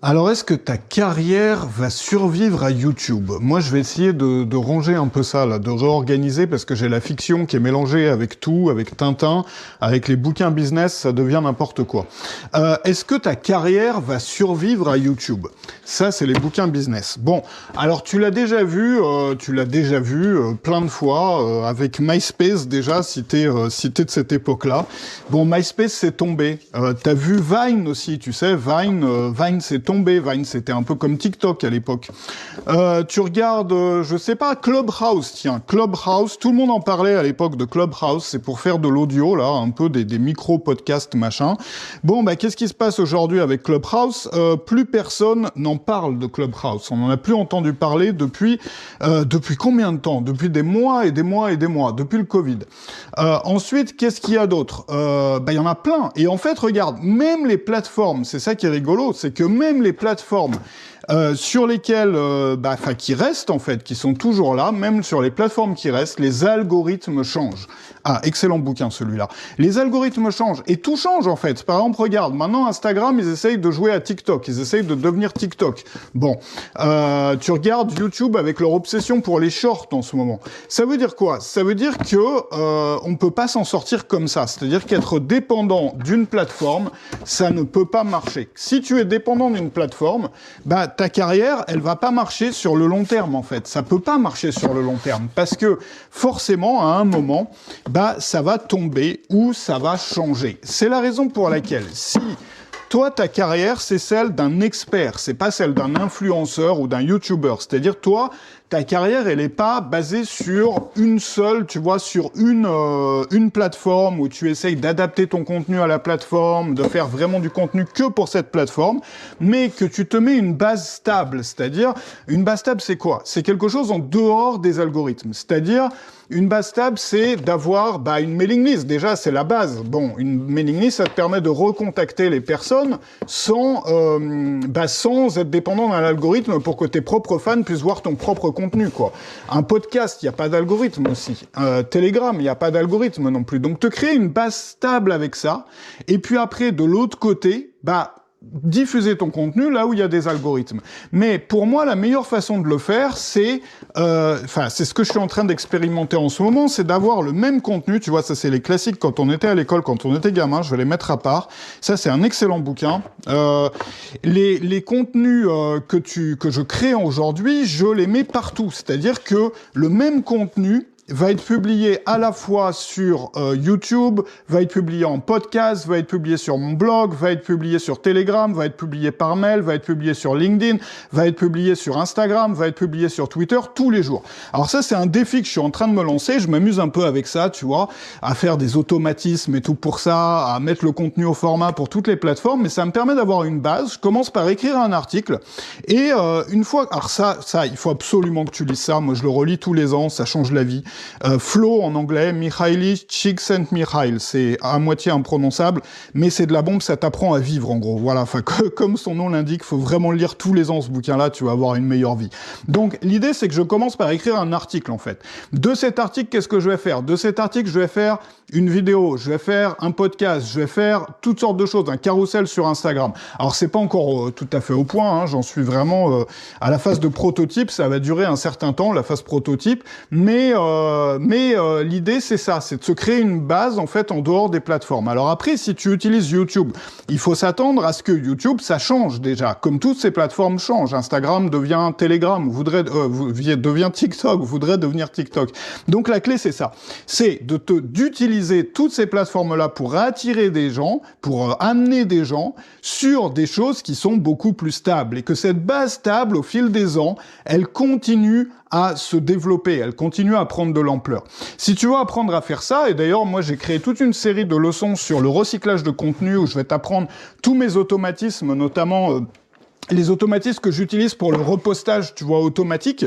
Alors, est-ce que ta carrière va survivre à YouTube? Moi, je vais essayer de ranger un peu ça, là, de réorganiser, parce que j'ai la fiction qui est mélangée avec tout, avec Tintin, avec les bouquins business, ça devient n'importe quoi. Est-ce que ta carrière va survivre à YouTube? Ça, c'est les bouquins business. Bon, alors tu l'as déjà vu plein de fois, avec MySpace déjà, si t'es de cette époque-là. Bon, MySpace, c'est tombé. T'as vu Vine aussi, tu sais, Vine, c'est tombé. Vine, c'était un peu comme TikTok à l'époque. Tu regardes, je sais pas, Clubhouse, tiens, Clubhouse, tout le monde en parlait à l'époque de Clubhouse, c'est pour faire de l'audio, là, un peu des micro-podcasts, machin. Bon, bah, qu'est-ce qui se passe aujourd'hui avec Clubhouse? Plus personne n'en parle de Clubhouse. On n'en a plus entendu parler depuis combien de temps? Depuis des mois et des mois et des mois, depuis le Covid. Ensuite, qu'est-ce qu'il y a d'autre? Bah, il y en a plein. Et en fait, regarde, même les plateformes, c'est ça qui est rigolo, c'est que même les plateformes sur lesquelles, qui restent en fait, qui sont toujours là, même sur les plateformes qui restent, les algorithmes changent. Ah, excellent bouquin celui-là. Les algorithmes changent et tout change en fait. Par exemple, regarde, maintenant Instagram, ils essayent de jouer à TikTok, ils essayent de devenir TikTok. Bon, tu regardes YouTube avec leur obsession pour les shorts en ce moment. Ça veut dire quoi? Ça veut dire que on peut pas s'en sortir comme ça. C'est-à-dire qu'être dépendant d'une plateforme, ça ne peut pas marcher. Si tu es dépendant d'une plateforme, bah ta carrière, elle va pas marcher sur le long terme en fait. Ça peut pas marcher sur le long terme parce que forcément, à un moment, bah ça va tomber ou ça va changer. C'est la raison pour laquelle si toi, ta carrière, c'est celle d'un expert, c'est pas celle d'un influenceur ou d'un YouTuber. C'est-à-dire, toi, ta carrière, elle est pas basée sur une seule, tu vois, sur une plateforme où tu essayes d'adapter ton contenu à la plateforme, de faire vraiment du contenu que pour cette plateforme, mais que tu te mets une base stable. C'est-à-dire, une base stable, c'est quoi? C'est quelque chose en dehors des algorithmes. C'est-à-dire, une base stable, c'est d'avoir une mailing list. Déjà, c'est la base. Bon, une mailing list, ça te permet de recontacter les personnes sans être dépendant d'un algorithme pour que tes propres fans puissent voir ton propre contenu, quoi. Un podcast, il n'y a pas d'algorithme aussi. Telegram, il n'y a pas d'algorithme non plus. Donc, te créer une base stable avec ça. Et puis après, de l'autre côté, diffuser ton contenu là où il y a des algorithmes. Mais pour moi, la meilleure façon de le faire, c'est ce que je suis en train d'expérimenter en ce moment, c'est d'avoir le même contenu. Tu vois, ça c'est les classiques quand on était à l'école, quand on était gamin. Je vais les mettre à part. Ça c'est un excellent bouquin. Les contenus que je crée aujourd'hui, je les mets partout. C'est-à-dire que le même contenu va être publié à la fois sur YouTube, va être publié en podcast, va être publié sur mon blog, va être publié sur Telegram, va être publié par mail, va être publié sur LinkedIn, va être publié sur Instagram, va être publié sur Twitter tous les jours. Alors ça, c'est un défi que je suis en train de me lancer. Je m'amuse un peu avec ça, tu vois, à faire des automatismes et tout pour ça, à mettre le contenu au format pour toutes les plateformes, mais ça me permet d'avoir une base. Je commence par écrire un article et une fois... Alors ça, il faut absolument que tu lises ça. Moi, je le relis tous les ans, ça change la vie. Flow en anglais, Mihaly Csikszentmihalyi, c'est à moitié imprononçable, mais c'est de la bombe, ça t'apprend à vivre en gros. Voilà, comme son nom l'indique, faut vraiment le lire tous les ans ce bouquin-là, tu vas avoir une meilleure vie. Donc l'idée c'est que je commence par écrire un article en fait. De cet article, qu'est-ce que je vais faire? De cet article, je vais faire une vidéo, je vais faire un podcast, je vais faire toutes sortes de choses, un carrousel sur Instagram. Alors c'est pas encore tout à fait au point, hein, j'en suis vraiment à la phase de prototype, ça va durer un certain temps, la phase prototype, mais l'idée c'est ça, c'est de se créer une base en fait en dehors des plateformes. Alors après, si tu utilises YouTube, il faut s'attendre à ce que YouTube ça change déjà, comme toutes ces plateformes changent. Instagram devient Telegram, devient TikTok, voudrait devenir TikTok. Donc la clé c'est ça, c'est d'utiliser toutes ces plateformes-là pour attirer des gens, pour amener des gens sur des choses qui sont beaucoup plus stables et que cette base stable au fil des ans, elle continue à se développer, elle continue à prendre de l'ampleur. Si tu veux apprendre à faire ça, et d'ailleurs moi j'ai créé toute une série de leçons sur le recyclage de contenu où je vais t'apprendre tous mes automatismes, notamment les automatismes que j'utilise pour le repostage, tu vois, automatique.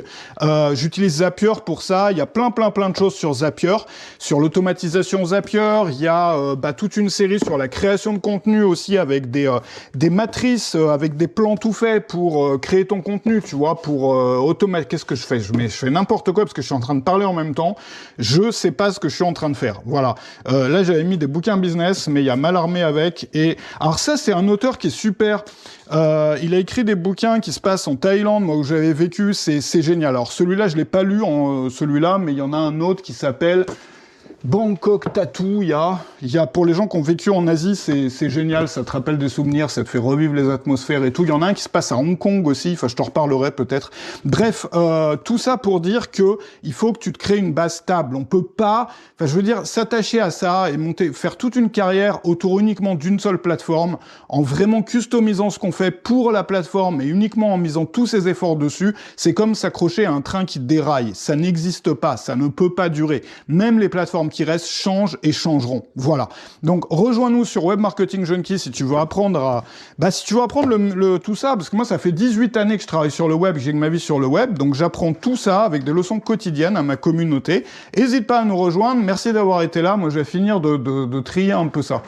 J'utilise Zapier pour ça. Il y a plein de choses sur Zapier. Sur l'automatisation Zapier, il y a toute une série sur la création de contenu aussi avec des matrices, avec des plans tout faits pour créer ton contenu, tu vois, pour Qu'est-ce que je fais? Je fais n'importe quoi parce que je suis en train de parler en même temps. Je sais pas ce que je suis en train de faire. Voilà. Là, j'avais mis des bouquins business, mais il y a Malarmé avec. Et alors ça, c'est un auteur qui est super. Il a écrit des bouquins qui se passent en Thaïlande, moi où j'avais vécu, c'est génial. Alors celui-là, je l'ai pas lu celui-là, mais il y en a un autre qui s'appelle Bangkok Tattoo. Il y a pour les gens qui ont vécu en Asie, c'est génial, ça te rappelle des souvenirs, ça te fait revivre les atmosphères et tout. Il y en a un qui se passe à Hong Kong aussi, enfin je te reparlerai peut-être. Bref, tout ça pour dire que il faut que tu te crées une base stable. On peut pas, enfin je veux dire, s'attacher à ça et faire toute une carrière autour uniquement d'une seule plateforme, en vraiment customisant ce qu'on fait pour la plateforme et uniquement en misant tous ses efforts dessus. C'est comme s'accrocher à un train qui déraille. Ça n'existe pas, ça ne peut pas durer. Même les plateformes qui restent changent et changeront. Voilà. Donc rejoins-nous sur Web Marketing Junkie si tu veux apprendre tout ça, parce que moi ça fait 18 années que je travaille sur le web, que j'ai ma vie sur le web, donc j'apprends tout ça avec des leçons quotidiennes à ma communauté. N'hésite pas à nous rejoindre. Merci d'avoir été là. Moi je vais finir de trier un peu ça.